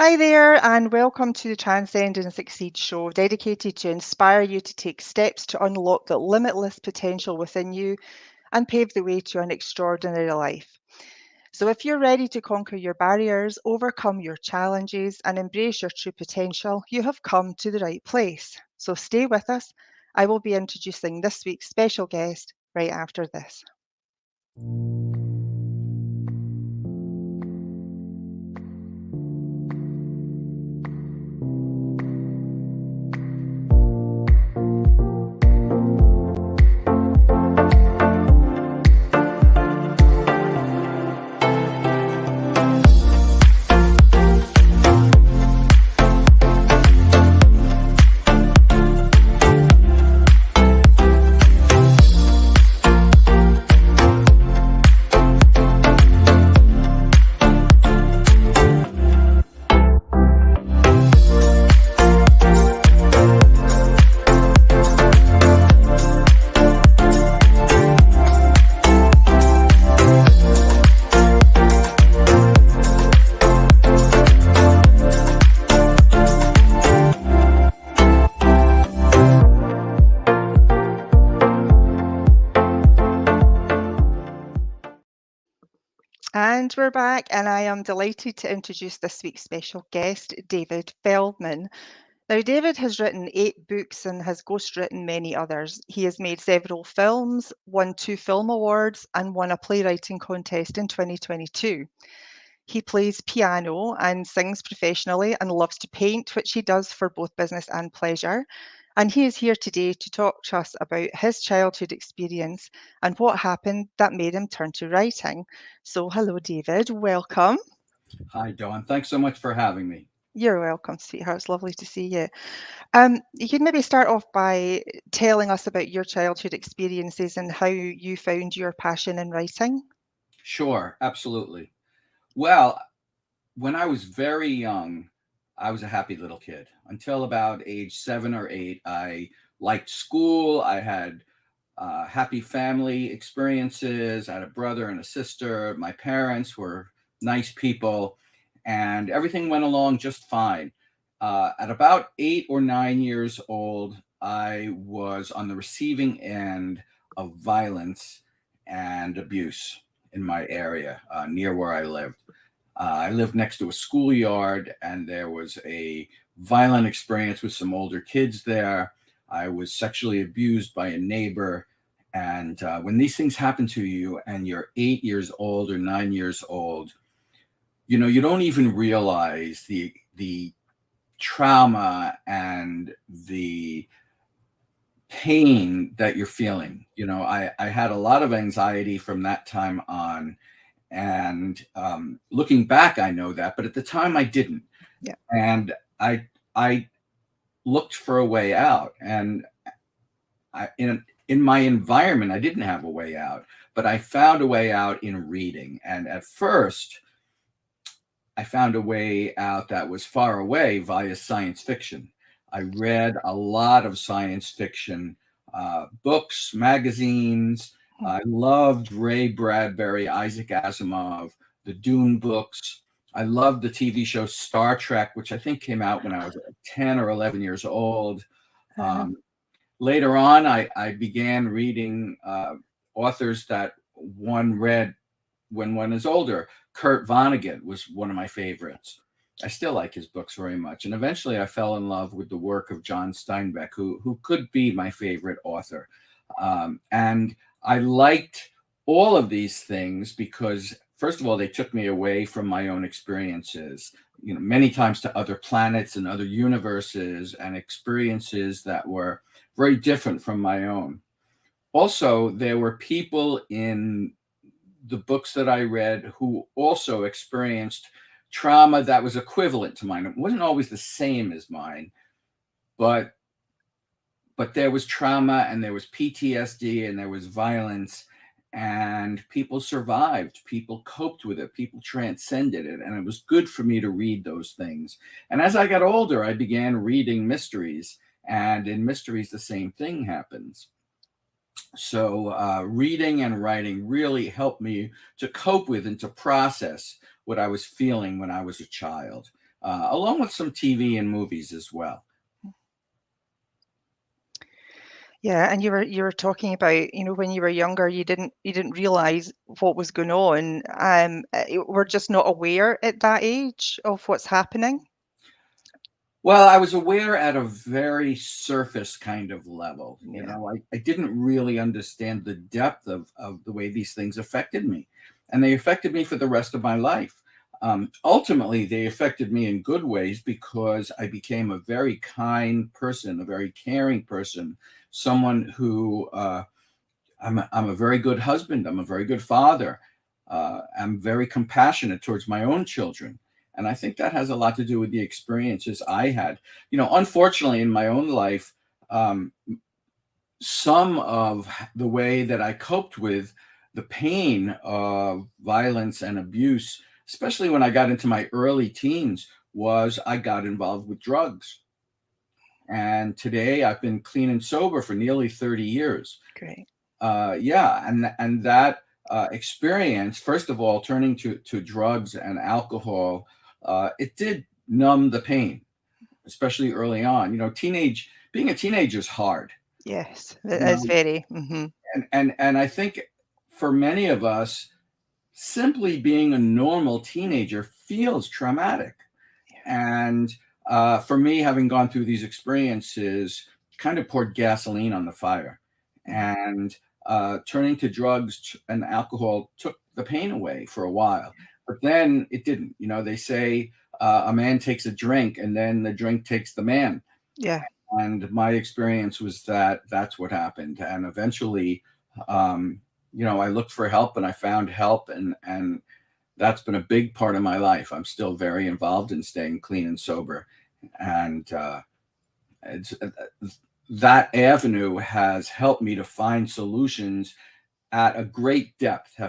Hi there, and welcome to the Transcend and Succeed show, dedicated to inspire you to take steps to unlock the limitless potential within you and pave the way to an extraordinary life. So, if you're ready to conquer your barriers, overcome your challenges, and embrace your true potential, you have come to the right place. So, stay with us. I will be introducing this week's special guest right after this. And we're back, and I am delighted to introduce this week's special guest, David Feldman. Now, David has written 8 books and has ghostwritten many others. He has made several films, won 2 film awards, and won a playwriting contest in 2022. He plays piano and sings professionally and loves to paint, which he does for both business and pleasure. And he is here today to talk to us about his childhood experience and what happened that made him turn to writing. So, hello, David. Welcome. Hi, Dawn. Thanks so much for having me. You're welcome, sweetheart. It's lovely to see you. You could maybe start off by telling us about your childhood experiences and how you found your passion in writing. Sure, absolutely. Well, when I was very young, I was a happy little kid. Until about age 7 or 8, I liked school. I had happy family experiences. I had a brother and a sister. My parents were nice people, and everything went along just fine. At about 8 or 9 years old, I was on the receiving end of violence and abuse in my area near where I lived. I lived next to a schoolyard, and there was a violent experience with some older kids there. I was sexually abused by a neighbor. And when these things happen to you and you're 8 years old or 9 years old, you don't even realize the trauma and the pain that you're feeling. I had a lot of anxiety from that time on. And looking back, I know that, but at the time I didn't. Yeah. And I looked for a way out. And in my environment, I didn't have a way out, but I found a way out in reading. And at first, I found a way out that was far away via science fiction. I read a lot of science fiction books, magazines. I loved Ray Bradbury, Isaac Asimov, the Dune books. I loved the TV show Star Trek, which I think came out when I was 10 or 11 years old. Later on, I began reading authors that one read when one is older. Kurt Vonnegut was one of my favorites. I still like his books very much. And eventually I fell in love with the work of John Steinbeck, who could be my favorite author. And I liked all of these things because, first of all, they took me away from my own experiences, many times to other planets and other universes and experiences that were very different from my own. Also, there were people in the books that I read who also experienced trauma that was equivalent to mine. It wasn't always the same as mine, but there was trauma and there was PTSD and there was violence, and people survived, people coped with it, people transcended it, and it was good for me to read those things. And as I got older, I began reading mysteries, and in mysteries the same thing happens. So reading and writing really helped me to cope with and to process what I was feeling when I was a child, along with some TV and movies as well. Yeah, and you were talking about, when you were younger, you didn't realize what was going on. We're just not aware at that age of what's happening. Well, I was aware at a very surface kind of level. Yeah. I didn't really understand the depth of the way these things affected me. And they affected me for the rest of my life. Ultimately, they affected me in good ways because I became a very kind person, a very caring person, someone who I'm a very good husband. I'm a very good father. I'm very compassionate towards my own children. And I think that has a lot to do with the experiences I had. Unfortunately, in my own life, some of the way that I coped with the pain of violence and abuse, especially when I got into my early teens, was I got involved with drugs. And today I've been clean and sober for nearly 30 years. Great. Yeah, and that experience, first of all, turning to drugs and alcohol, it did numb the pain, especially early on. Being a teenager is hard. Yes, it You is know, very. Hmm. and I think for many of us, simply being a normal teenager feels traumatic. And for me, having gone through these experiences, kind of poured gasoline on the fire. And turning to drugs and alcohol took the pain away for a while. But then it didn't. They say a man takes a drink and then the drink takes the man. Yeah. And my experience was that that's what happened. And eventually, I looked for help and I found help. And that's been a big part of my life. I'm still very involved in staying clean and sober. And that avenue has helped me to find solutions at a great depth.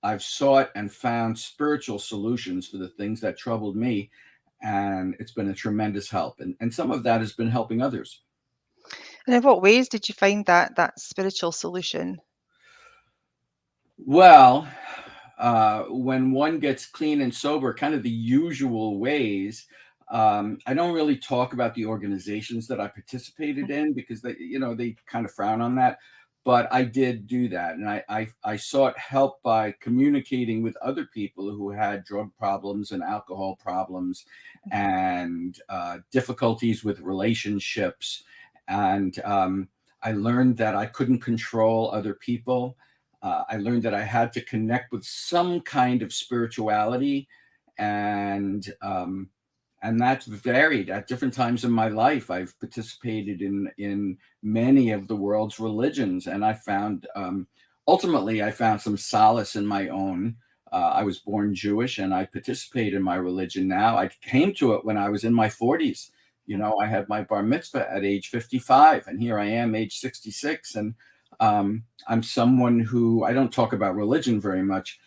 I've sought and found spiritual solutions for the things that troubled me, and it's been a tremendous help. And some of that has been helping others. And in what ways did you find that spiritual solution? Well, when one gets clean and sober, kind of the usual ways. I don't really talk about the organizations that I participated in because they kind of frown on that. But I did do that, and I sought help by communicating with other people who had drug problems and alcohol problems, and difficulties with relationships, and I learned that I couldn't control other people. I learned that I had to connect with some kind of spirituality, and that's varied at different times in my life. I've participated in many of the world's religions, and I found ultimately I found some solace in my own. I was born Jewish, and I participate in my religion now. I came to it when I was in my 40s. I had my bar mitzvah at age 55, and here I am, age 66, and I'm someone who I don't talk about religion very much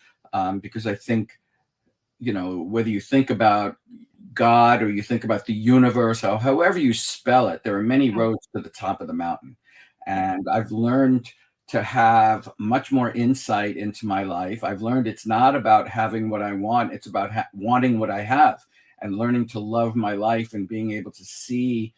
because I think, whether you think about God or you think about the universe, however you spell it, there are many roads to the top of the mountain. And I've learned to have much more insight into my life. I've learned it's not about having what I want, it's about wanting what I have, and learning to love my life and being able to see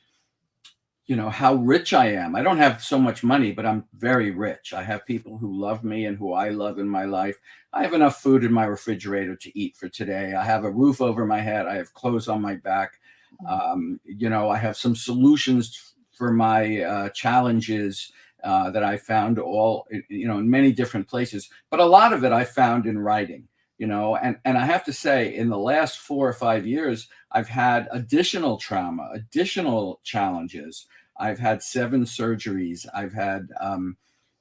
how rich I am. I don't have so much money, but I'm very rich. I have people who love me and who I love in my life. I have enough food in my refrigerator to eat for today. I have a roof over my head. I have clothes on my back. I have some solutions for my challenges that I found all, in many different places. But a lot of it I found in writing. And I have to say, in the last 4 or 5 years, I've had additional trauma, additional challenges. I've had 7 surgeries. I've had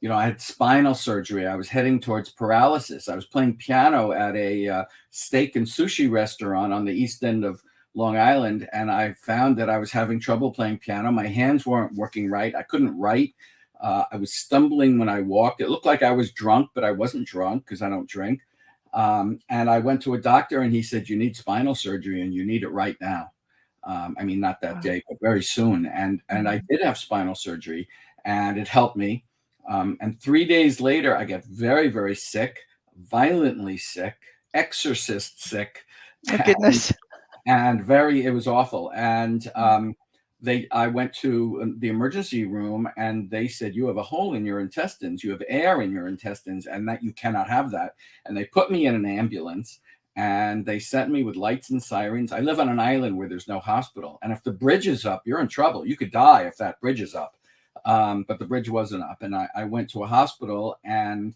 You know, I had spinal surgery. I was heading towards paralysis. I was playing piano at a steak and sushi restaurant on the east end of Long Island, and I found that I was having trouble playing piano. My hands weren't working right. I couldn't write. I was stumbling when I walked. It looked like I was drunk, but I wasn't drunk because I don't drink. And I went to a doctor, and he said, "You need spinal surgery, and you need it right now." I mean, not that day, but very soon. And I did have spinal surgery, and it helped me. And 3 days later, I got very, very sick, violently sick, exorcist sick, Oh goodness. and it was awful. And I went to the emergency room, and they said, "You have a hole in your intestines. You have air in your intestines, and that you cannot have that." And they put me in an ambulance, and they sent me with lights and sirens. I live on an island where there's no hospital, and if the bridge is up, you're in trouble. You could die if that bridge is up. But the bridge wasn't up, and I went to a hospital, and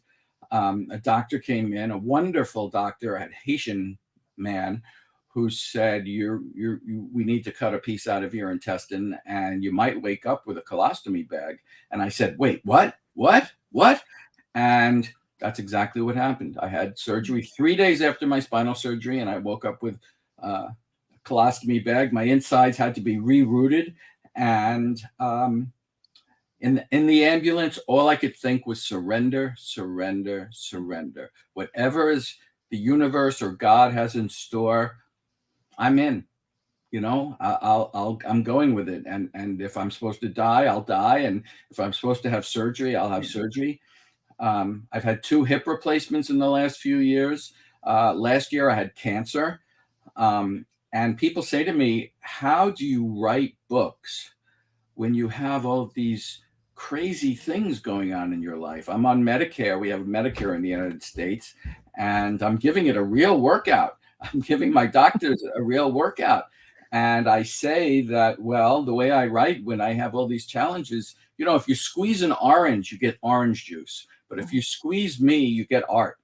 a doctor came in, a wonderful doctor, a Haitian man, who said, we need to cut a piece out of your intestine, and you might wake up with a colostomy bag. And I said, "Wait, what? And that's exactly what happened. I had surgery 3 days after my spinal surgery, and I woke up with a colostomy bag. My insides had to be rerouted, and in the ambulance, all I could think was surrender, surrender, surrender. Whatever is the universe or God has in store, I'm in. You know, I'm going with it. And if I'm supposed to die, I'll die. And if I'm supposed to have surgery, I'll have surgery. I've had 2 hip replacements in the last few years. Last year, I had cancer. And people say to me, "How do you write books when you have all of these crazy things going on in your life?" I'm on Medicare. We have Medicare in the United States, and I'm giving it a real workout. I'm giving my doctors a real workout. And I say that, well, the way I write when I have all these challenges, you know, if you squeeze an orange, you get orange juice. But if you squeeze me, you get art.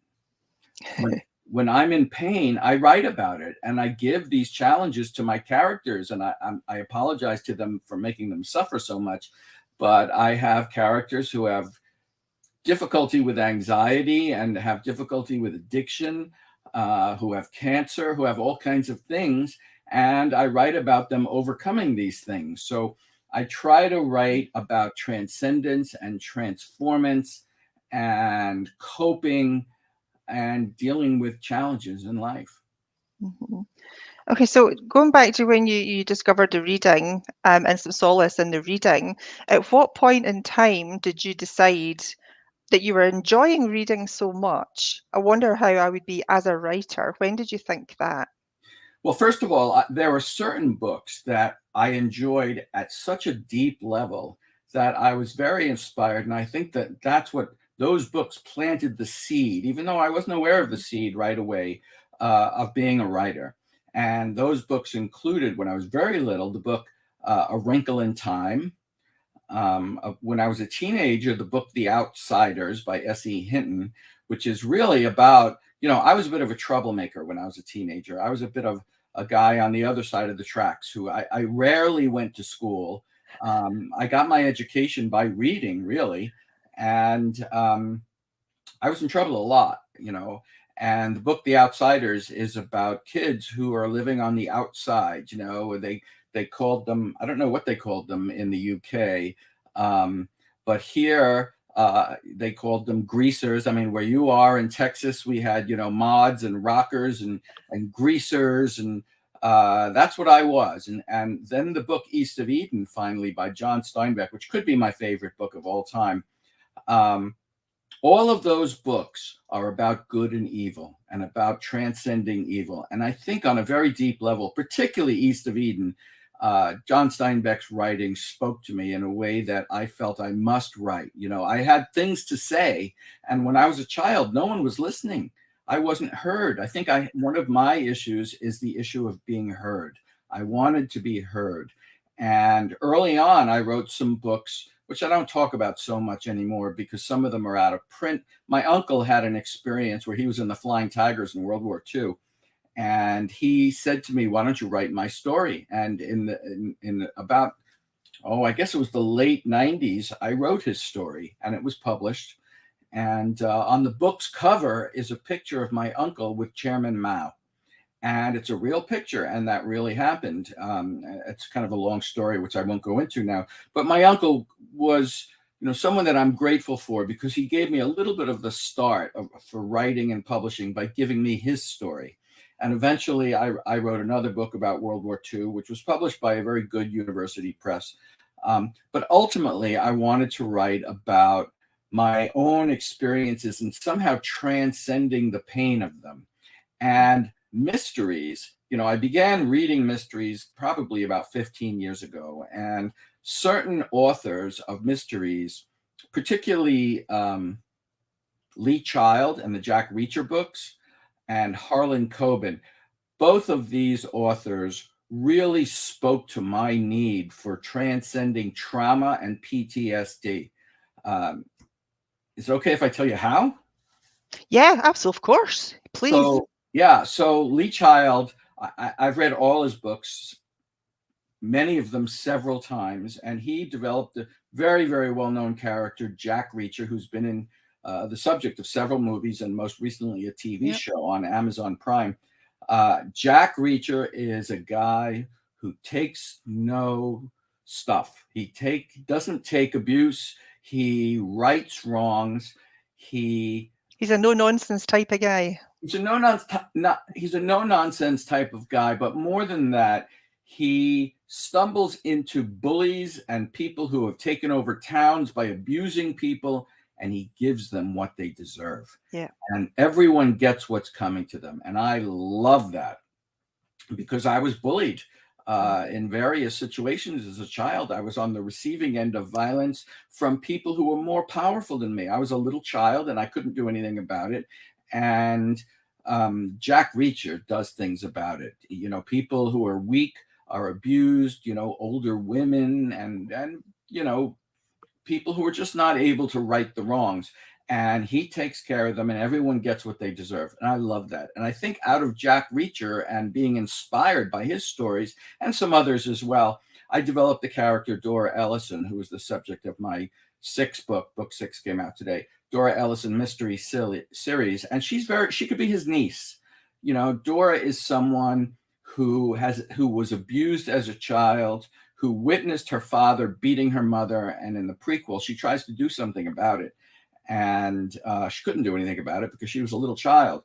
When I'm in pain, I write about it, and I give these challenges to my characters, and I apologize to them for making them suffer so much. But I have characters who have difficulty with anxiety and have difficulty with addiction, who have cancer, who have all kinds of things. And I write about them overcoming these things. So I try to write about transcendence and transformance and coping and dealing with challenges in life. Mm-hmm. Okay, so going back to when you discovered the reading and some solace in the reading, at what point in time did you decide that you were enjoying reading so much? I wonder how I would be as a writer. When did you think that? Well, first of all, there were certain books that I enjoyed at such a deep level that I was very inspired. And I think that that's what those books planted the seed, even though I wasn't aware of the seed right away, of being a writer. And those books included, when I was very little, the book A Wrinkle in Time. When I was a teenager, the book The Outsiders by S.E. Hinton, which is really about, you know, I was a bit of a troublemaker when I was a teenager. I was a bit of a guy on the other side of the tracks who I rarely went to school. I got my education by reading, really. And I was in trouble a lot, you know. And the book The Outsiders is about kids who are living on the outside, you know. They called them, I don't know what they called them in the UK, but here they called them greasers. I mean, where you are in Texas, we had, you know, mods and rockers and greasers, and that's what I was. And then the book East of Eden, finally, by John Steinbeck, which could be my favorite book of all time. All of those books are about good and evil and about transcending evil. And I think on a very deep level, particularly East of Eden, John Steinbeck's writing spoke to me in a way that I felt I must write. You know, I had things to say. And when I was a child, no one was listening. I wasn't heard. I think one of my issues is the issue of being heard. I wanted to be heard. And early on, I wrote some books, which I don't talk about so much anymore because some of them are out of print. My uncle had an experience where he was in the Flying Tigers in World War II. And he said to me, "Why don't you write my story?" And in about oh, I guess it was the late 90s, I wrote his story and it was published. And on the book's cover is a picture of my uncle with Chairman Mao. And it's a real picture, and that really happened. It's kind of a long story, which I won't go into now. But my uncle was, someone that I'm grateful for because he gave me a little bit of the start for writing and publishing by giving me his story. And eventually, I wrote another book about World War II, which was published by a very good university press. But ultimately, I wanted to write about my own experiences and somehow transcending the pain of them. And mysteries, I began reading mysteries probably about 15 years ago, and certain authors of mysteries, particularly Lee Child and the Jack Reacher books, and Harlan Coben, both of these authors really spoke to my need for transcending trauma and PTSD. Is it okay if I tell you how? Yeah, absolutely, of course. Please. So, yeah, so Lee Child, I've read all his books, many of them several times, and he developed a very, very well-known character, Jack Reacher, who's been in the subject of several movies and most recently a TV show on Amazon Prime. Jack Reacher is a guy who takes no stuff. He doesn't take abuse. He rights wrongs. He's a no-nonsense type of guy. He's a no-nonsense type of guy, but more than that, he stumbles into bullies and people who have taken over towns by abusing people, and he gives them what they deserve. Yeah. And everyone gets what's coming to them. And I love that because I was bullied in various situations as a child. I was on the receiving end of violence from people who were more powerful than me. I was a little child and I couldn't do anything about it. And Jack Reacher does things about it. People who are weak are abused, older women and people who are just not able to right the wrongs. And he takes care of them and everyone gets what they deserve. And I love that. And I think out of Jack Reacher and being inspired by his stories and some others as well, I developed the character Dora Ellison, who was the subject of my sixth book. Book 6 came out today. Dora Ellison Mystery Series. And she could be his niece. Dora is someone who was abused as a child, who witnessed her father beating her mother. And in the prequel, she tries to do something about it. And she couldn't do anything about it because she was a little child.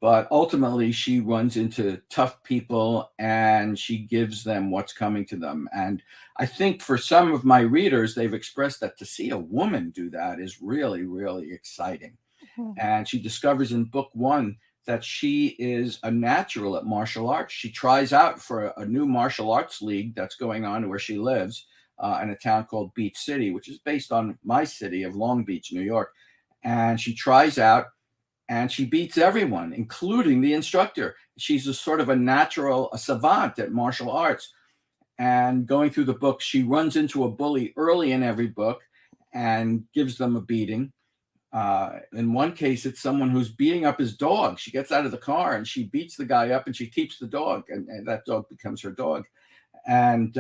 But ultimately, she runs into tough people and she gives them what's coming to them. And I think for some of my readers, they've expressed that to see a woman do that is really, really exciting. Mm-hmm. And she discovers in book 1 that she is a natural at martial arts. She tries out for a new martial arts league that's going on where she lives in a town called Beach City, which is based on my city of Long Beach, New York. And she tries out and she beats everyone, including the instructor. She's a sort of a savant at martial arts. And going through the book, she runs into a bully early in every book and gives them a beating. In one case, it's someone who's beating up his dog. She gets out of the car and she beats the guy up and she keeps the dog, and that dog becomes her dog. And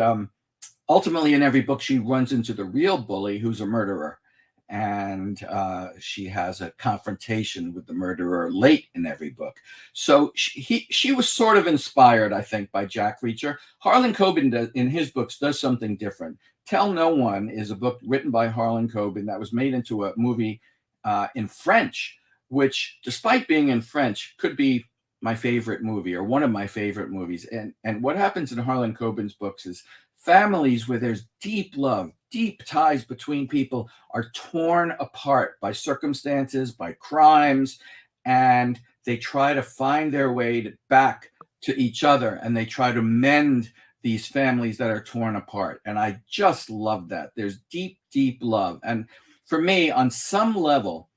ultimately, in every book, she runs into the real bully who's a murderer. And she has a confrontation with the murderer late in every book. So she was sort of inspired, I think, by Jack Reacher. Harlan Coben, in his books, does something different. Tell No One is a book written by Harlan Coben that was made into a movie in French, which, despite being in French, could be my favorite movie or one of my favorite movies. And what happens in Harlan Coben's books is families where there's deep love, deep ties between people are torn apart by circumstances, by crimes, and they try to find their way back to each other, and they try to mend these families that are torn apart. And I just love that. There's deep, deep love. And for me, on some level,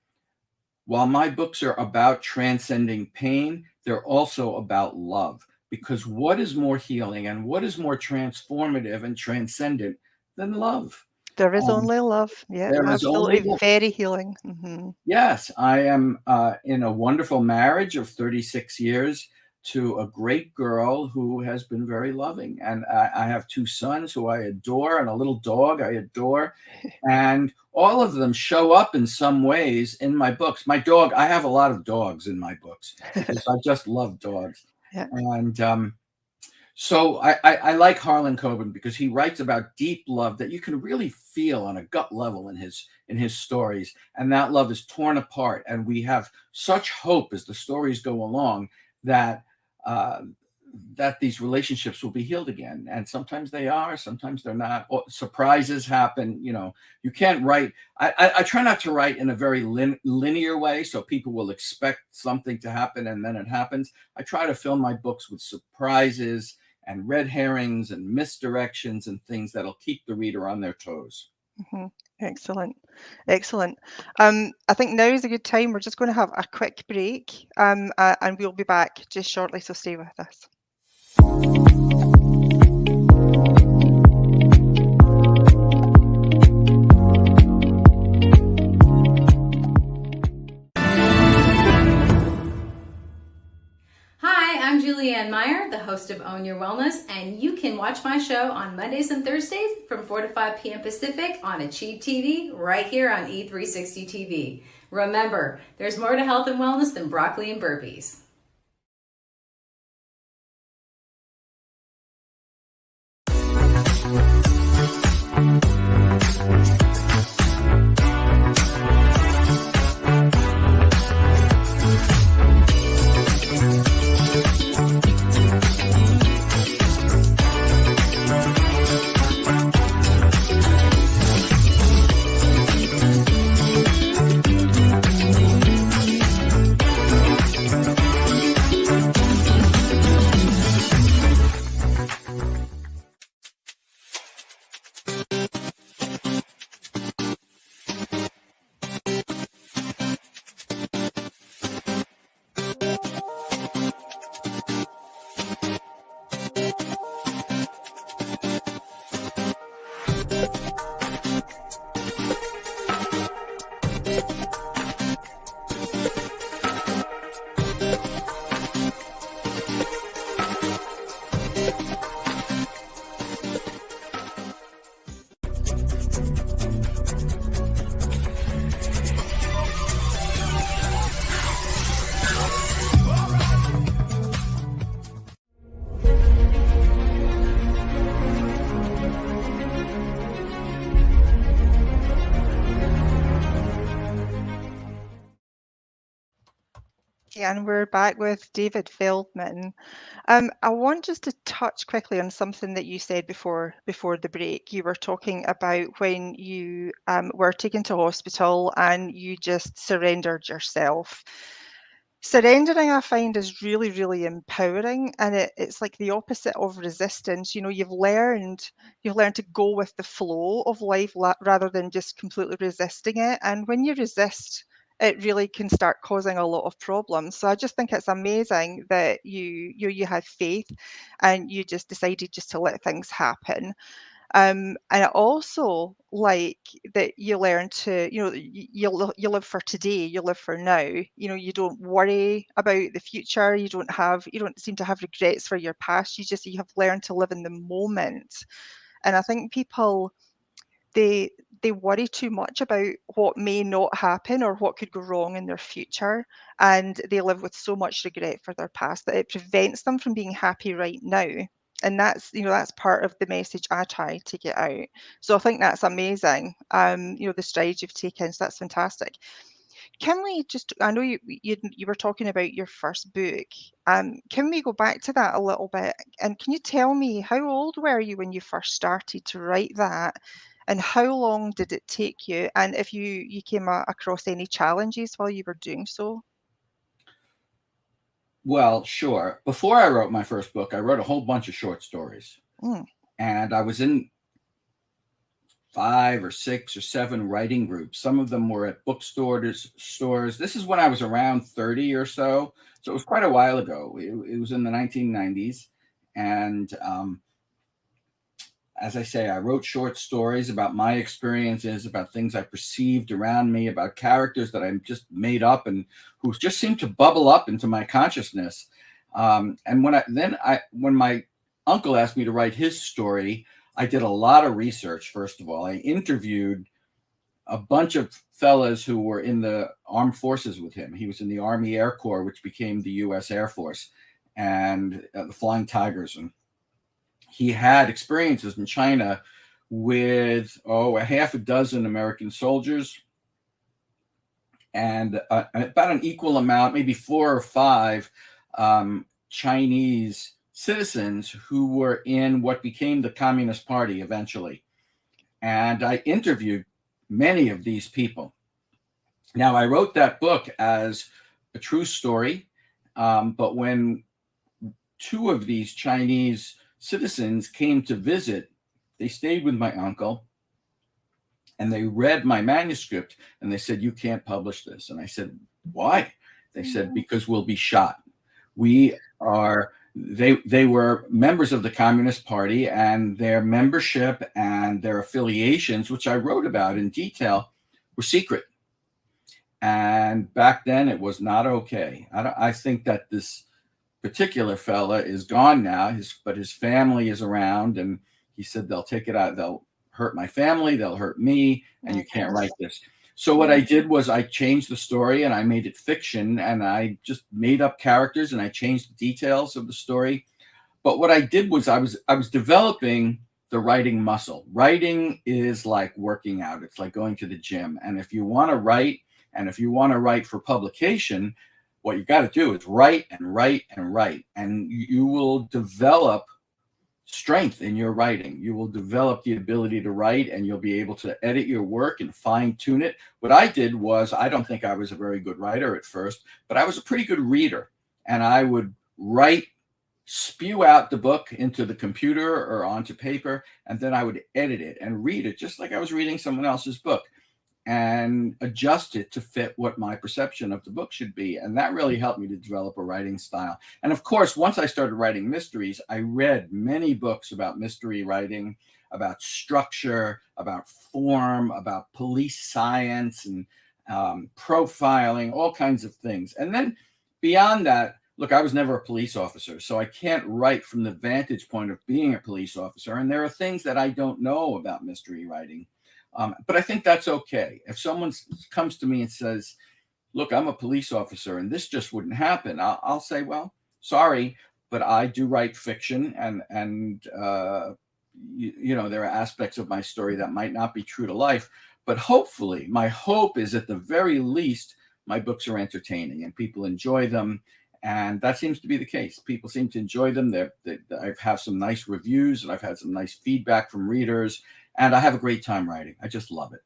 while my books are about transcending pain, they're also about love. Because what is more healing and what is more transformative and transcendent than love? There is only love. Yeah, absolutely. Very healing. Mm-hmm. Yes, I am in a wonderful marriage of 36 years. to a great girl who has been very loving. And I have two sons who I adore, and a little dog I adore. And all of them show up in some ways in my books. My dog, I have a lot of dogs in my books because I just love dogs. Yeah. And so I like Harlan Coben because he writes about deep love that you can really feel on a gut level in his stories. And that love is torn apart. And we have such hope as the stories go along that that these relationships will be healed again. And sometimes they are, sometimes they're not. Surprises happen. You can't write. I try not to write in a very linear way, so people will expect something to happen and then it happens. I try to fill my books with surprises and red herrings and misdirections and things that'll keep the reader on their toes. Mm-hmm. Excellent. I think now is a good time. We're just going to have a quick break, and we'll be back just shortly, so stay with us. Hi, I'm Julianne Meyer, the host of Own Your Wellness, and you can watch my show on Mondays and Thursdays from 4 to 5 p.m. Pacific on Achieve TV right here on E360 TV. Remember, there's more to health and wellness than broccoli and burpees. And we're back with David Feldman. I want just to touch quickly on something that you said before the break. You were talking about when you were taken to hospital and you just surrendered yourself. Surrendering, I find, is really, really empowering, and it's like the opposite of resistance. You've learned to go with the flow of life rather than just completely resisting it. And when you resist, it really can start causing a lot of problems. So I just think it's amazing that you had faith and you just decided just to let things happen. And I also like that you learn to, you live for today, you live for now. You don't worry about the future. You don't seem to have regrets for your past. You have learned to live in the moment. And I think people, they worry too much about what may not happen or what could go wrong in their future, and they live with so much regret for their past that it prevents them from being happy right now. And that's part of the message I try to get out. So I think that's amazing. The strides you've taken, so that's fantastic. Can we just, I know you were talking about your first book. Can we go back to that a little bit? And can you tell me, how old were you when you first started to write that? And how long did it take you? And if you came across any challenges while you were doing so? Well, sure. Before I wrote my first book, I wrote a whole bunch of short stories. Mm. And I was in 5 or 6 or 7 writing groups. Some of them were at bookstores. This is when I was around 30 or so. So it was quite a while ago. It was in the 1990s. And as I say, I wrote short stories about my experiences, about things I perceived around me, about characters that I just made up and who just seemed to bubble up into my consciousness. And when my uncle asked me to write his story, I did a lot of research. First of all, I interviewed a bunch of fellas who were in the armed forces with him. He was in the Army Air Corps, which became the U.S. Air Force, and the Flying Tigers. And he had experiences in China with a half a dozen American soldiers and about an equal amount, maybe 4 or 5 Chinese citizens who were in what became the Communist Party eventually. And I interviewed many of these people. Now, I wrote that book as a true story, but when 2 of these Chinese citizens came to visit, they stayed with my uncle, and they read my manuscript, and they said, "You can't publish this." And I said, "Why?" They said, "Because we'll be shot. They were members of the Communist Party, and their membership and their affiliations, which I wrote about in detail, were secret. And back then it was not okay." I think that this particular fella is gone now, but his family is around, and he said, "They'll take it out. They'll hurt my family. They'll hurt me, and you can't write this." So what I did was I changed the story and I made it fiction, and I just made up characters and I changed the details of the story. But what I did was I was developing the writing muscle. Writing is like working out. It's like going to the gym. And if you want to write, and if you want to write for publication, what you got to do is write and write and write, and you will develop strength in your writing. You will develop the ability to write, and you'll be able to edit your work and fine tune it. What I did was, I don't think I was a very good writer at first, but I was a pretty good reader, and I would write, spew out the book into the computer or onto paper, and then I would edit it and read it just like I was reading someone else's book, and adjust it to fit what my perception of the book should be. And that really helped me to develop a writing style. And of course, once I started writing mysteries, I read many books about mystery writing, about structure, about form, about police science, and profiling, all kinds of things. And then beyond that, look, I was never a police officer, so I can't write from the vantage point of being a police officer. And there are things that I don't know about mystery writing. But I think that's okay. If someone comes to me and says, "Look, I'm a police officer and this just wouldn't happen," I'll say, "Well, sorry, but I do write fiction, and there are aspects of my story that might not be true to life. But hopefully, my hope is at the very least, my books are entertaining and people enjoy them." And that seems to be the case. People seem to enjoy them. I've had some nice reviews, and I've had some nice feedback from readers. And I have a great time writing. I just love it.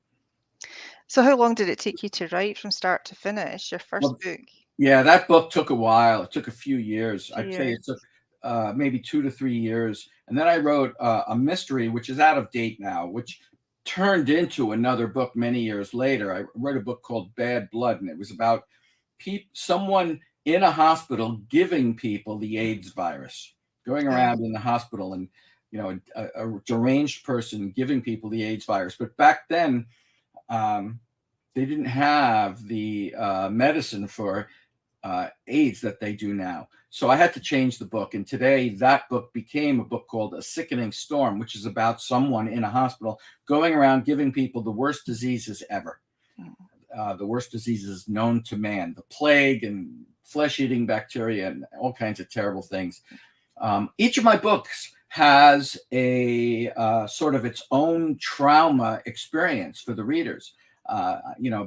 So how long did it take you to write from start to finish, your first book? Yeah, that book took a while. It took a few years. I'd say it took maybe 2 to 3 years. And then I wrote a mystery, which is out of date now, which turned into another book many years later. I wrote a book called Bad Blood, and it was about someone in a hospital giving people the AIDS virus, going around in the hospital, and a deranged person giving people the AIDS virus. But back then, they didn't have the medicine for AIDS that they do now. So I had to change the book. And today that book became a book called A Sickening Storm, which is about someone in a hospital going around giving people the worst diseases ever. The worst diseases known to man, the plague and flesh-eating bacteria and all kinds of terrible things. Each of my books has a sort of its own trauma experience for the readers. I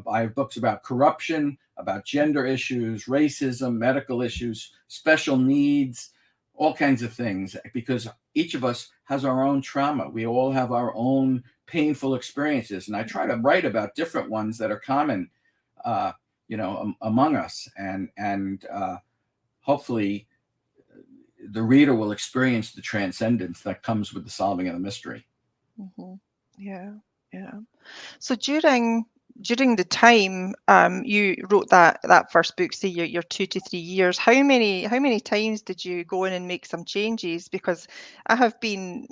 have books about corruption, about gender issues, racism, medical issues, special needs, all kinds of things, because each of us has our own trauma. We all have our own painful experiences. And I try to write about different ones that are common, among us. And hopefully the reader will experience the transcendence that comes with the solving of the mystery. Mm-hmm. Yeah. So during the time you wrote that first book, say your 2 to 3 years, how many times did you go in and make some changes? Because I have been,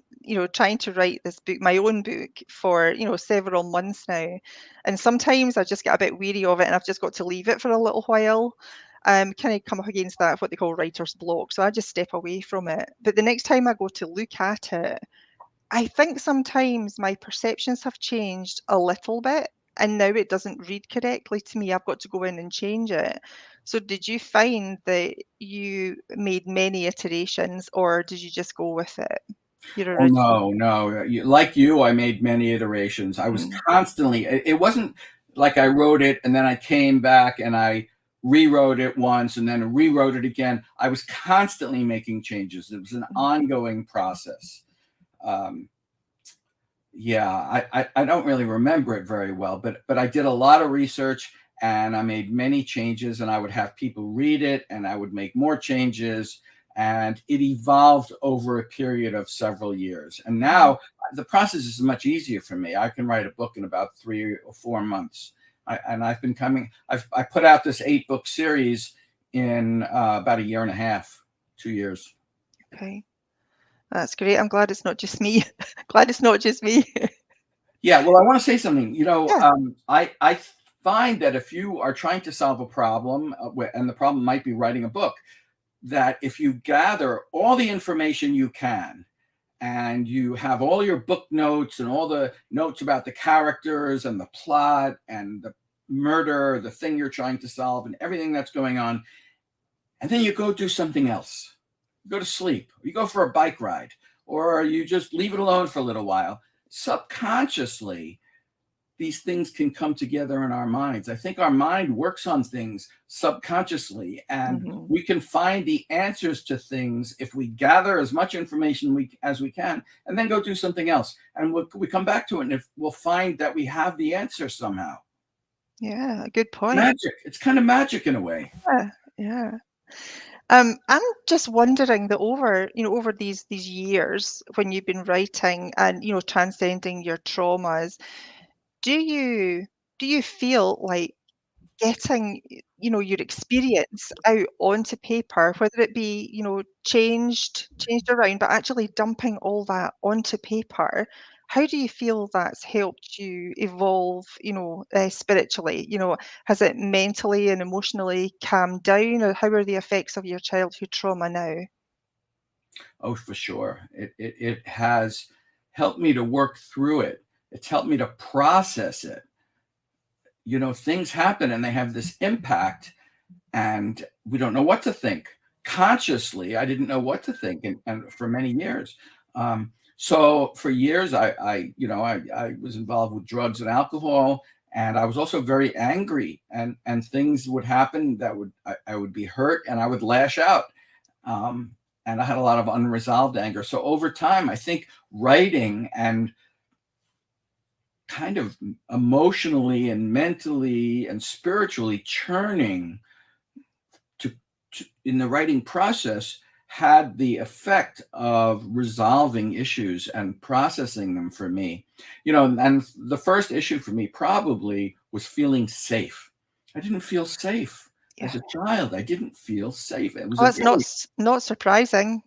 trying to write this book, my own book, for several months now, and sometimes I just get a bit weary of it, and I've just got to leave it for a little while. kind of come up against that, what they call writer's block. So I just step away from it. But the next time I go to look at it, I think sometimes my perceptions have changed a little bit, and now it doesn't read correctly to me. I've got to go in and change it. So did you find that you made many iterations, or did you just go with it? Your Oh, original? no. Like you, I made many iterations. I was constantly, it wasn't like I wrote it and then I came back and I rewrote it once and then rewrote it again. I was constantly making changes. It was an ongoing process. Yeah, I don't really remember it very well, but I did a lot of research and I made many changes, and I would have people read it and I would make more changes, and it evolved over a period of several years. And now the process is much easier for me. I can write a book in about 3 or 4 months. I've I put out this 8-book series in about a year and a half, 2 years. Okay. That's great. I'm glad it's not just me. Glad it's not just me. Yeah, well, I want to say something. Yeah. I find that if you are trying to solve a problem, and the problem might be writing a book, that if you gather all the information you can, and you have all your book notes and all the notes about the characters and the plot and the murder, the thing you're trying to solve, and everything that's going on, and then you go do something else. You go to sleep, you go for a bike ride, or you just leave it alone for a little while. Subconsciously, these things can come together in our minds. I think our mind works on things subconsciously, and we can find the answers to things if we gather as much information as we can, and then go do something else. And we come back to it, and if we'll find that we have the answer somehow. Yeah, good point. Magic. It's kind of magic in a way. Yeah. I'm just wondering that over these years when you've been writing and transcending your traumas, do you feel like getting your experience out onto paper, whether it be changed around, but actually dumping all that onto paper, how do you feel that's helped you evolve, spiritually? Has it mentally and emotionally calmed down, or how are the effects of your childhood trauma now? Oh, for sure. It has helped me to work through it. It's helped me to process it. Things happen and they have this impact, and we don't know what to think. Consciously, I didn't know what to think, and for many years. So for years, I was involved with drugs and alcohol, and I was also very angry, and things would happen that I would be hurt, and I would lash out. And I had a lot of unresolved anger. So over time, I think writing and kind of emotionally and mentally and spiritually churning to in the writing process had the effect of resolving issues and processing them for me. And the first issue for me probably was feeling safe. I didn't feel safe. As a child, I didn't feel safe. It was Well, it's not surprising,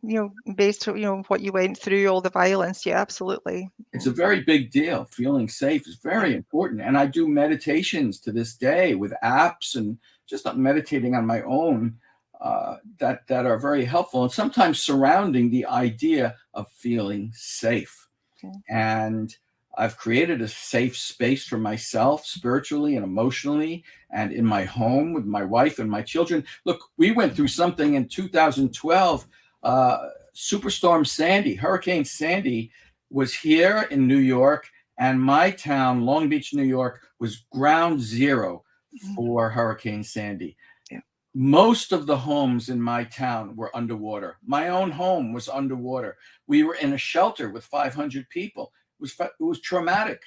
based on what you went through, all the violence. Yeah, absolutely. It's a very big deal. Feeling safe is very important. And I do meditations to this day with apps and just meditating on my own that are very helpful, and sometimes surrounding the idea of feeling safe. And I've created a safe space for myself spiritually and emotionally, and in my home with my wife and my children. Look, we went through something in 2012, Superstorm Sandy, Hurricane Sandy was here in New York, and my town, Long Beach, New York, was ground zero for Hurricane Sandy. Most of the homes in my town were underwater. My own home was underwater. We were in a shelter with 500 people. It was traumatic.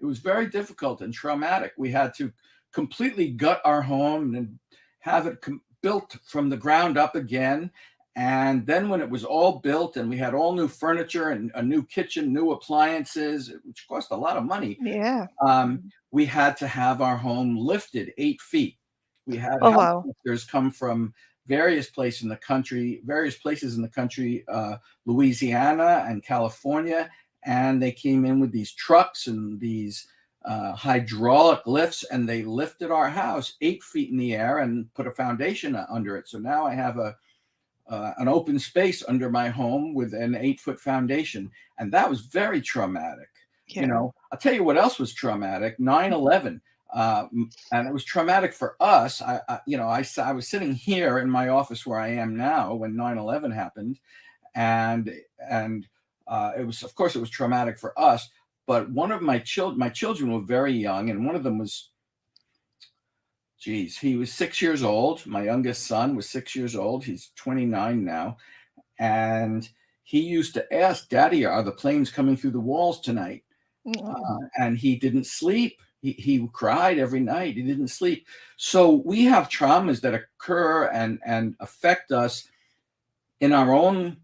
It was very difficult and traumatic. We had to completely gut our home and have it built from the ground up again. And then when it was all built and we had all new furniture and a new kitchen, new appliances, which cost a lot of money, we had to have our home lifted 8 feet. We had helicopters come from various places in the country, Louisiana and California, and they came in with these trucks and these hydraulic lifts, and they lifted our house 8 feet in the air and put a foundation under it. So now I have an open space under my home with an 8-foot foundation. And that was very traumatic. Yeah. You know, I'll tell you what else was traumatic, 9/11. And it was traumatic for us. I was sitting here in my office where I am now when 9/11 happened. And it was, of course, it was traumatic for us. But one of my children were very young, and one of them was, he was 6 years old. My youngest son was 6 years old. He's 29 now. And he used to ask, Daddy, are the planes coming through the walls tonight? And he didn't sleep. He cried every night. He didn't sleep. So we have traumas that occur and affect us in our own,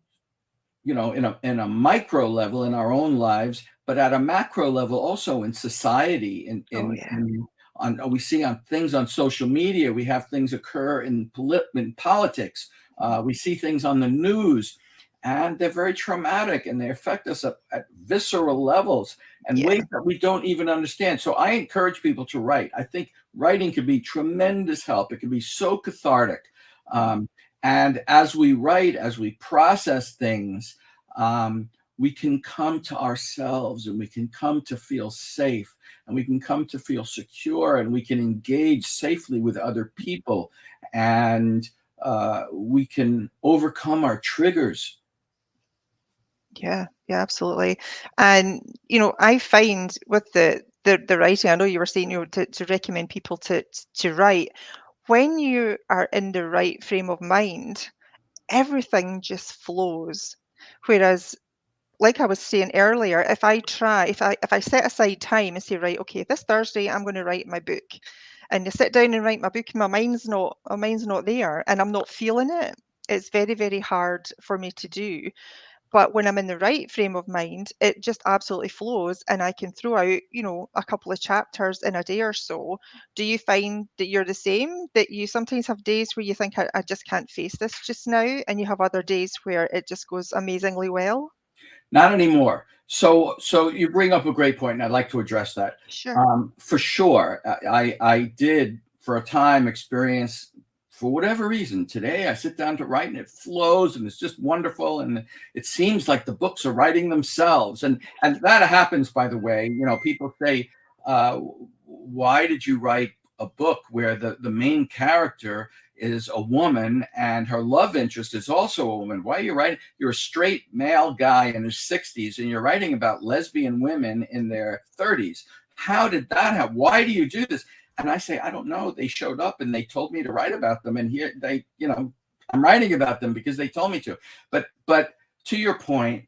in a micro level in our own lives, but at a macro level also in society. We see on things on social media. We have things occur in politics. We see things on the news, and they're very traumatic, and they affect us at visceral levels and ways that we don't even understand. So I encourage people to write. I think writing can be tremendous help. It can be so cathartic. And as we write, as we process things, we can come to ourselves, and we can come to feel safe, and we can come to feel secure, and we can engage safely with other people, and we can overcome our triggers. Yeah, absolutely. And, I find with the writing, I know you were saying, to recommend people to write. When you are in the right frame of mind, everything just flows. Whereas, like I was saying earlier, if I set aside time and say, right, okay, this Thursday I'm going to write my book, and you sit down and write my book, and my mind's not there, and I'm not feeling it, it's very, very hard for me to do. But when I'm in the right frame of mind, it just absolutely flows, and I can throw out, a couple of chapters in a day or so. Do you find that you're the same? That you sometimes have days where you think, I just can't face this just now, and you have other days where it just goes amazingly well? Not anymore. So you bring up a great point, and I'd like to address that. Sure. For sure. I did for a time experience, for whatever reason, today I sit down to write and it flows and it's just wonderful. And it seems like the books are writing themselves. And that happens, by the way. People say, why did you write a book where the main character is a woman and her love interest is also a woman? Why are you writing? You're a straight male guy in his 60s and you're writing about lesbian women in their 30s. How did that happen? Why do you do this? And I say, I don't know. They showed up and they told me to write about them. And here I'm writing about them because they told me to. But to your point,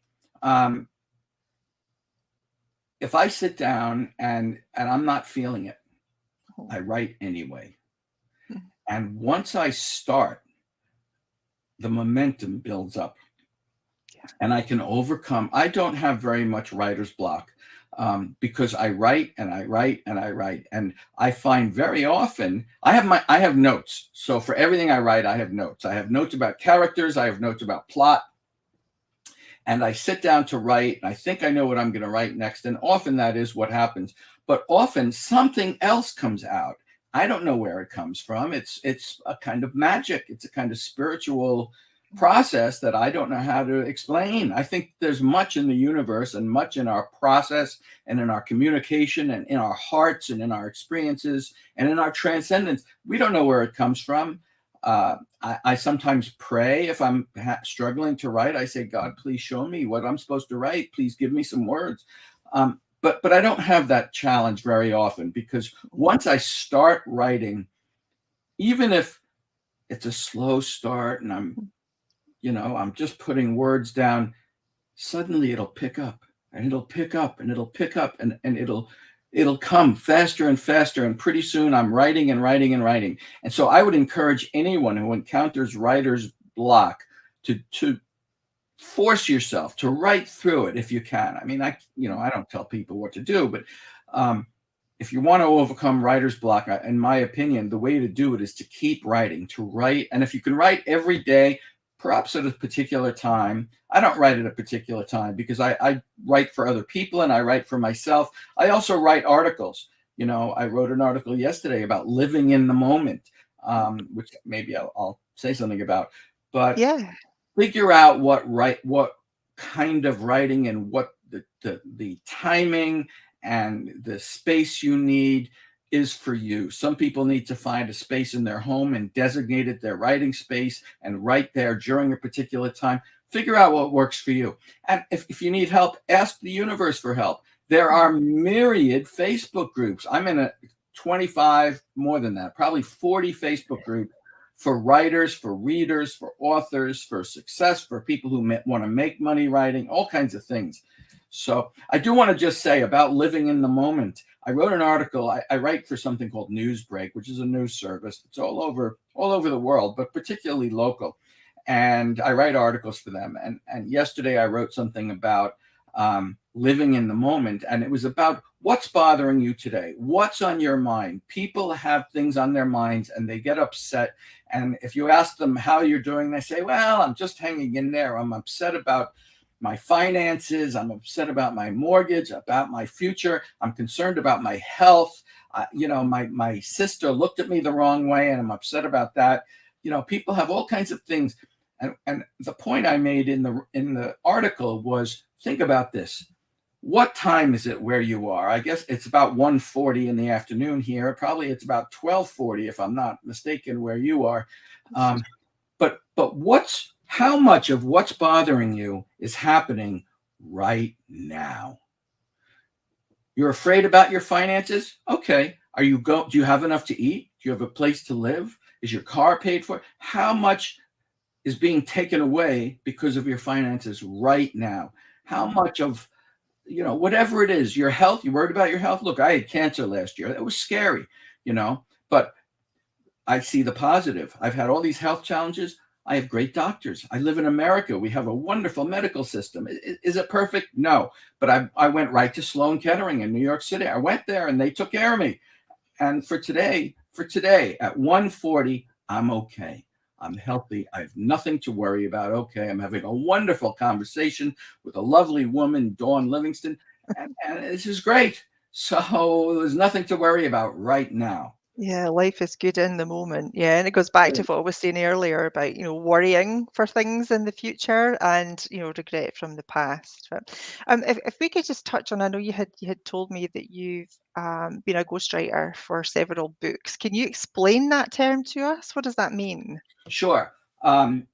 if I sit down and I'm not feeling it, I write anyway. And once I start, the momentum builds up, and I can overcome. I don't have very much writer's block because I write and I write and I write. And I find very often I have notes. So for everything I write, I have notes. I have notes about characters. I have notes about plot. And I sit down to write, and I think I know what I'm going to write next. And often that is what happens. But often something else comes out. I don't know where it comes from. It's a kind of magic. It's a kind of spiritual process that I don't know how to explain. I think there's much in the universe and much in our process and in our communication and in our hearts and in our experiences and in our transcendence. We don't know where it comes from. I sometimes pray if I'm struggling to write. I say, God, please show me what I'm supposed to write. Please give me some words. But I don't have that challenge very often, because once I start writing, even if it's a slow start and I'm just putting words down, suddenly it'll pick up and it'll pick up and it'll pick up and it'll come faster and faster. And pretty soon I'm writing and writing and writing. And so I would encourage anyone who encounters writer's block to force yourself to write through it if you can. I mean, I don't tell people what to do, but if you want to overcome writer's block, in my opinion, the way to do it is to keep writing, to write. And if you can write every day, perhaps at a particular time. I don't write at a particular time because I write for other people and I write for myself. I also write articles. I wrote an article yesterday about living in the moment, which maybe I'll say something about. But Yeah. figure out what kind of writing and what the timing and the space you need is for you. Some people need to find a space in their home and designate it their writing space and write there during a particular time. Figure out what works for you. And if you need help, ask the universe for help. There are myriad Facebook groups. I'm in a 25, more than that, probably 40 Facebook groups for writers, for readers, for authors, for success, for people who want to make money writing, all kinds of things. So I do want to just say about living in the moment. I wrote an article. I write for something called Newsbreak, which is a news service. It's all over the world, but particularly local. And I write articles for them. And yesterday I wrote something about living in the moment. And it was about what's bothering you today. What's on your mind? People have things on their minds and they get upset. And if you ask them how you're doing, they say, well, I'm just hanging in there. I'm upset about my finances. I'm upset about my mortgage, about my future. I'm concerned about my health. My sister looked at me the wrong way and I'm upset about that. People have all kinds of things. And the point I made in the article was, think about this. What time is it where you are? I guess it's about 1:40 in the afternoon here. Probably it's about 12:40 if I'm not mistaken where you are. But how much of what's bothering you is happening right now? You're afraid about your finances? Okay. Do you have enough to eat? Do you have a place to live? Is your car paid for? How much is being taken away because of your finances right now? How much of, whatever it is, your health, you worried about your health? Look, I had cancer last year. That was scary, but I see the positive. I've had all these health challenges. I have great doctors. I live in America. We have a wonderful medical system. Is it perfect? No. But I went right to Sloan Kettering in New York City. I went there and they took care of me. And for today at 1:40, I'm okay. I'm healthy. I have nothing to worry about. Okay. I'm having a wonderful conversation with a lovely woman, Dawn Livingston. And this is great. So there's nothing to worry about right now. Yeah, life is good in the moment. Yeah, and it goes back to what I was saying earlier about, worrying for things in the future and, regret from the past. But if we could just touch on, I know you had told me that you've been a ghostwriter for several books. Can you explain that term to us? What does that mean? Sure. I've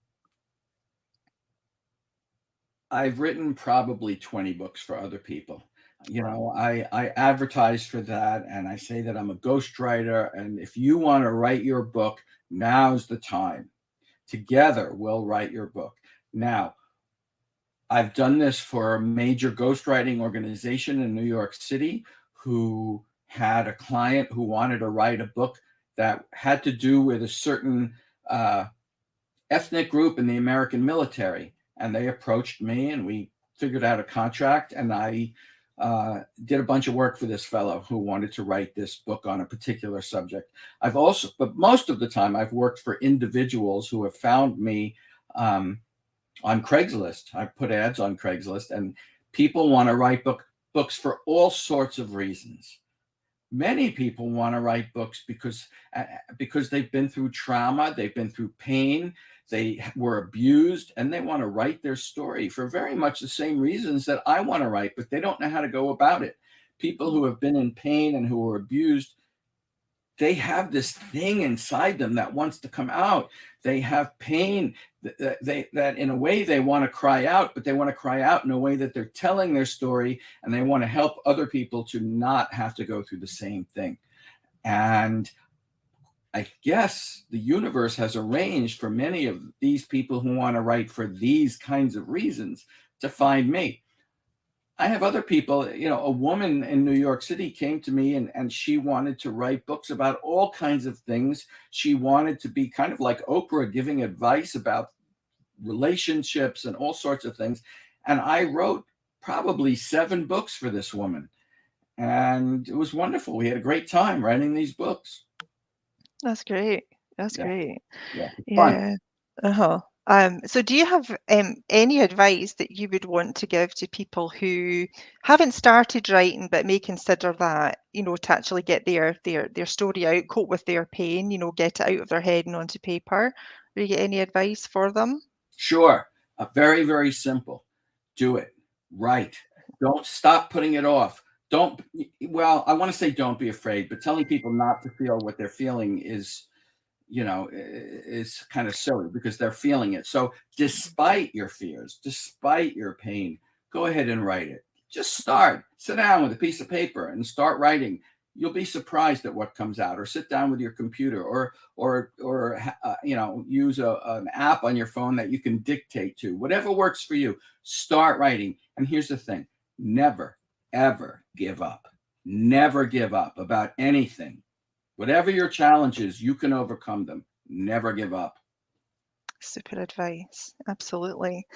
written probably 20 books for other people. I advertise for that and I say that I'm a ghostwriter. And if you want to write your book, now's the time. Together, we'll write your book. Now, I've done this for a major ghostwriting organization in New York City who had a client who wanted to write a book that had to do with a certain ethnic group in the American military. And they approached me and we figured out a contract. And I did a bunch of work for this fellow who wanted to write this book on a particular subject. But most of the time I've worked for individuals who have found me on Craigslist. I put ads on Craigslist and people want to write books for all sorts of reasons. Many people want to write books because they've been through trauma, they've been through pain, they were abused, and they want to write their story for very much the same reasons that I want to write, but they don't know how to go about it. People who have been in pain and who were abused, they have this thing inside them that wants to come out. They have pain that in a way they want to cry out, but they want to cry out in a way that they're telling their story and they want to help other people to not have to go through the same thing. And I guess the universe has arranged for many of these people who want to write for these kinds of reasons to find me. I have other people, a woman in New York City came to me and she wanted to write books about all kinds of things. She wanted to be kind of like Oprah, giving advice about relationships and all sorts of things. And I wrote probably 7 books for this woman. And it was wonderful. We had a great time writing these books. That's great. That's great. Yeah. Yeah. Fun. So do you have any advice that you would want to give to people who haven't started writing but may consider that, to actually get their story out, cope with their pain, get it out of their head and onto paper? Do you get any advice for them? Sure. Very, very simple. Do it. Write. Don't stop putting it off. Well, I want to say don't be afraid, but telling people not to feel what they're feeling is kind of silly because they're feeling it. So despite your fears, despite your pain, go ahead and write it. Just start. Sit down with a piece of paper and start writing. You'll be surprised at what comes out. Or sit down with your computer, or use an app on your phone that you can dictate to. Whatever works for you. Start writing. And here's the thing: never, ever give up. Never give up about anything. Whatever your challenges, you can overcome them. Never give up. Super advice. Absolutely.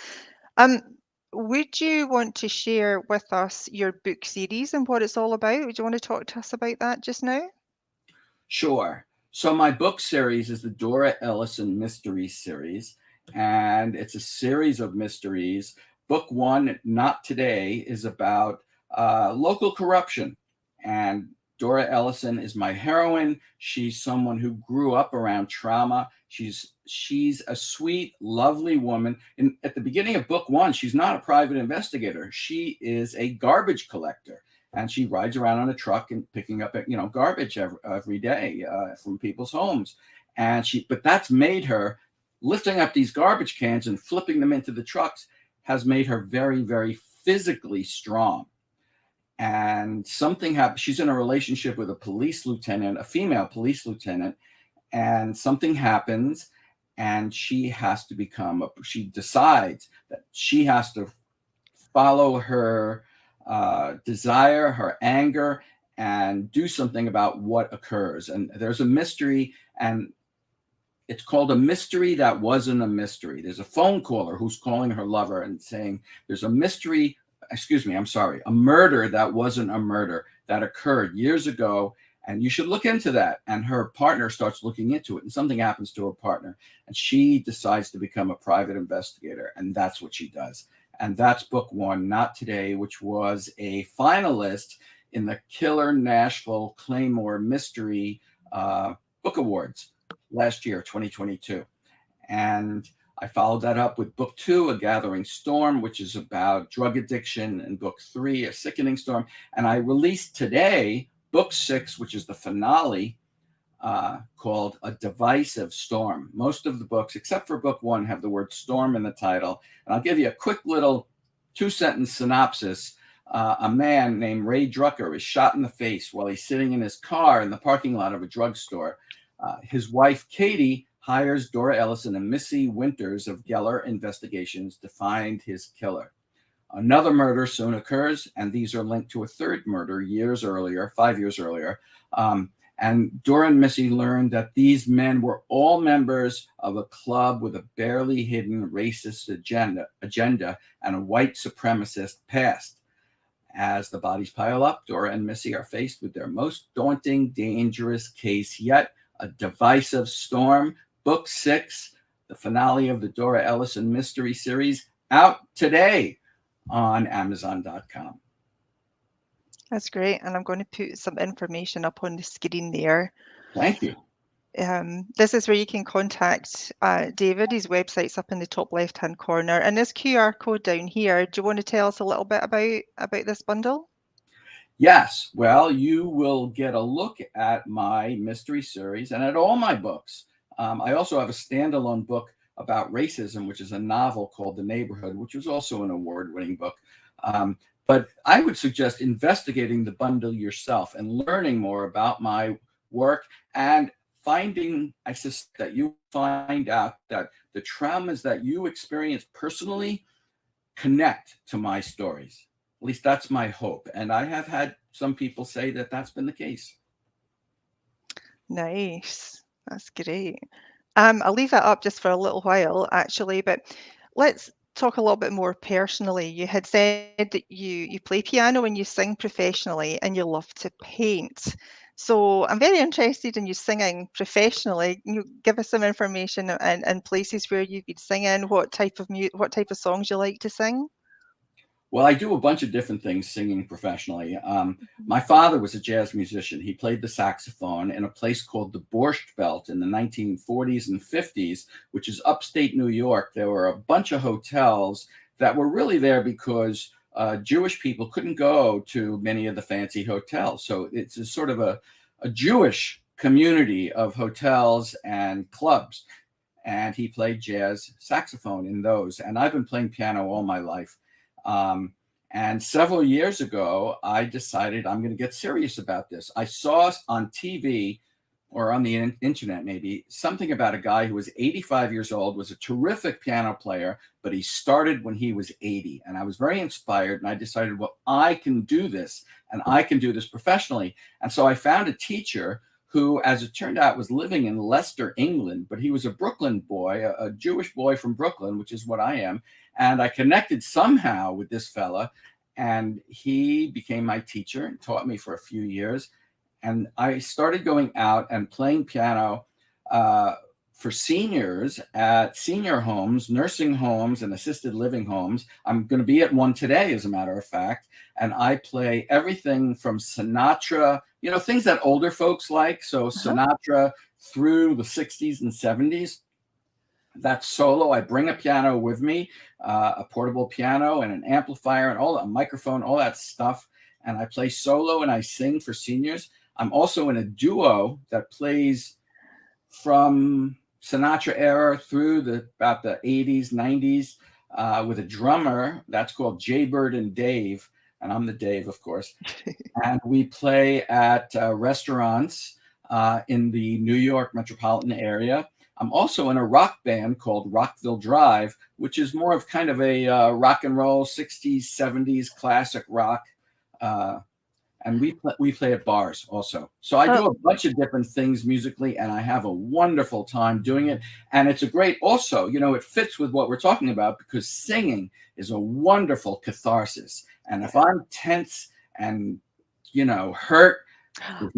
Would you want to share with us your book series and what it's all about? Would you want to talk to us about that just now? Sure. So my book series is the Dora Ellison Mystery Series, and it's a series of mysteries. Book one, Not Today, is about local corruption. And Dora Ellison is my heroine. She's someone who grew up around trauma. She's a sweet, lovely woman. And at the beginning of book one, she's not a private investigator. She is a garbage collector. And she rides around on a truck and picking up, garbage every day from people's homes. But that's made her, lifting up these garbage cans and flipping them into the trucks has made her very, very physically strong. And something happened. She's in a relationship with a police lieutenant, a female police lieutenant, and something happens, and she decides that she has to follow her desire, her anger, and do something about what occurs. And there's a mystery, and it's called A Mystery That Wasn't a Mystery. There's a phone caller who's calling her lover and saying there's a murder that wasn't a murder that occurred years ago, and you should look into that. And her partner starts looking into it, and something happens to her partner, and she decides to become a private investigator, and that's what she does. And that's book one, Not Today, which was a finalist in the Killer Nashville Claymore Mystery Book Awards last year, 2022. And I followed that up with book two, A Gathering Storm, which is about drug addiction, and book three, A Sickening Storm. And I released today book six, which is the finale, called A Divisive Storm. Most of the books, except for book one, have the word storm in the title. And I'll give you a quick little 2-sentence synopsis. A man named Ray Drucker is shot in the face while he's sitting in his car in the parking lot of a drugstore. His wife, Katie, hires Dora Ellison and Missy Winters of Geller Investigations to find his killer. Another murder soon occurs, and these are linked to a third murder 5 years earlier. And Dora and Missy learned that these men were all members of a club with a barely hidden racist agenda and a white supremacist past. As the bodies pile up, Dora and Missy are faced with their most daunting, dangerous case yet, A Divisive Storm, book six, the finale of the Dora Ellison Mystery Series, out today on Amazon.com. That's great. And I'm going to put some information up on the screen there. Thank you. This is where you can contact David. His website's up in the top left-hand corner. And this QR code down here, do you want to tell us a little bit about this bundle? Yes. Well, you will get a look at my mystery series and at all my books. I also have a standalone book about racism, which is a novel called The Neighborhood, which was also an award-winning book. But I would suggest investigating the bundle yourself and learning more about my work, and I suspect that you find out that the traumas that you experience personally connect to my stories. At least that's my hope. And I have had some people say that that's been the case. Nice. That's great. I'll leave that up just for a little while, actually, but let's talk a little bit more personally. You had said that you play piano and you sing professionally and you love to paint. So I'm very interested in you singing professionally. Can you give us some information and places where you've been singing, what type of songs you like to sing? Well, I do a bunch of different things singing professionally. My father was a jazz musician. He played the saxophone in a place called the Borscht Belt in the 1940s and 50s, which is upstate New York. There were a bunch of hotels that were really there because Jewish people couldn't go to many of the fancy hotels. So it's a sort of a Jewish community of hotels and clubs. And he played jazz saxophone in those. And I've been playing piano all my life. And several years ago, I decided I'm going to get serious about this. I saw on TV or on the internet, maybe, something about a guy who was 85 years old, was a terrific piano player, but he started when he was 80. And I was very inspired. And I decided, well, I can do this and I can do this professionally. And so I found a teacher who, as it turned out, was living in Leicester, England, but he was a Brooklyn boy, a Jewish boy from Brooklyn, which is what I am. And I connected somehow with this fella, and he became my teacher and taught me for a few years. And I started going out and playing piano for seniors at senior homes, nursing homes, and assisted living homes. I'm going to be at one today, as a matter of fact. And I play everything from Sinatra, things that older folks like. So Sinatra through the 60s and 70s. That's solo. I bring a piano with me, a portable piano and an amplifier and a microphone, all that stuff. And I play solo and I sing for seniors. I'm also in a duo that plays from Sinatra era through about the 80s, 90s with a drummer. That's called Jaybird and Dave. And I'm the Dave, of course. And we play at restaurants in the New York metropolitan area. I'm also in a rock band called Rockville Drive, which is more of kind of a rock and roll 60s, 70s classic rock. And we play at bars also. So I do a bunch of different things musically, and I have a wonderful time doing it. And it's a great also, it fits with what we're talking about because singing is a wonderful catharsis. And if I'm tense and, hurt, there's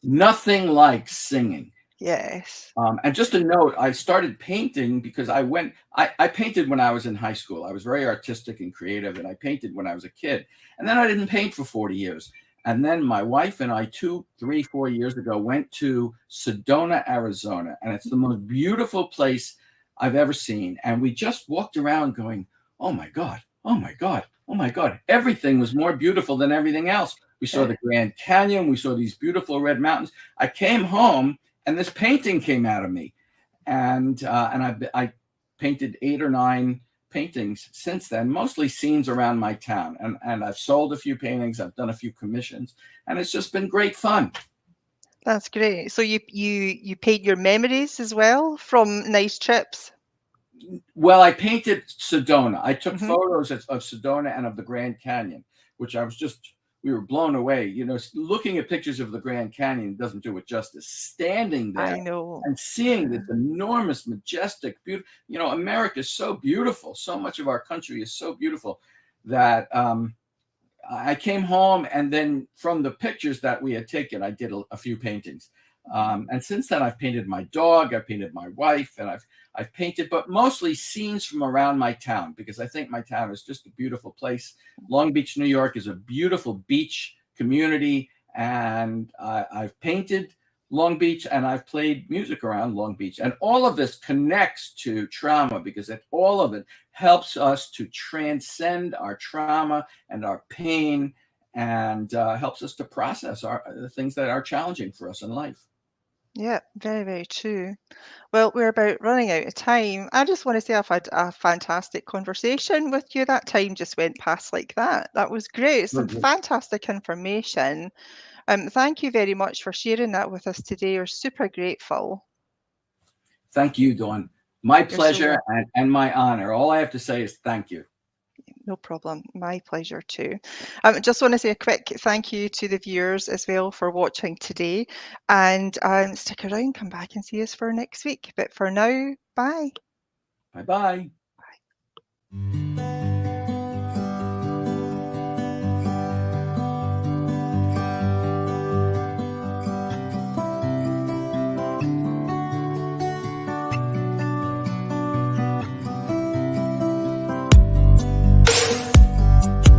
nothing like singing. Yes. And just a note, I started painting because I painted when I was in high school. I was very artistic and creative, and I painted when I was a kid. And then I didn't paint for 40 years. And then my wife and I, 2, 3, 4 years ago, went to Sedona, Arizona. And it's the most beautiful place I've ever seen. And we just walked around going, oh my God, oh my God, oh my God. Everything was more beautiful than everything else. We saw the Grand Canyon. We saw these beautiful red mountains. I came home and this painting came out of me, and I painted 8 or 9 paintings since then, mostly scenes around my town. And I've sold a few paintings. I've done a few commissions, and it's just been great fun. That's great. So you paint your memories as well from nice trips? Well, I painted Sedona. I took photos of Sedona and of the Grand Canyon, which we were blown away. Looking at pictures of the Grand Canyon doesn't do it justice. Standing there and seeing this enormous, majestic, beautiful, America is so beautiful. So much of our country is so beautiful that I came home, and then from the pictures that we had taken, I did a few paintings. And since then, I've painted my dog, I've painted my wife, and I've painted, but mostly scenes from around my town, because I think my town is just a beautiful place. Long Beach, New York is a beautiful beach community, and I've painted Long Beach and I've played music around Long Beach. And all of this connects to trauma because all of it helps us to transcend our trauma and our pain and helps us to process the things that are challenging for us in life. Yeah, very, very true. Well, we're about running out of time. I just want to say I've had a fantastic conversation with you. That time just went past like that. That was great. Some fantastic information. Thank you very much for sharing that with us today. We're super grateful. Thank you, Dawn. My pleasure and my honor. All I have to say is thank you. No problem. My pleasure too. Just want to say a quick thank you to the viewers as well for watching today. And stick around, come back and see us for next week. But for now, bye. Bye-bye. Bye.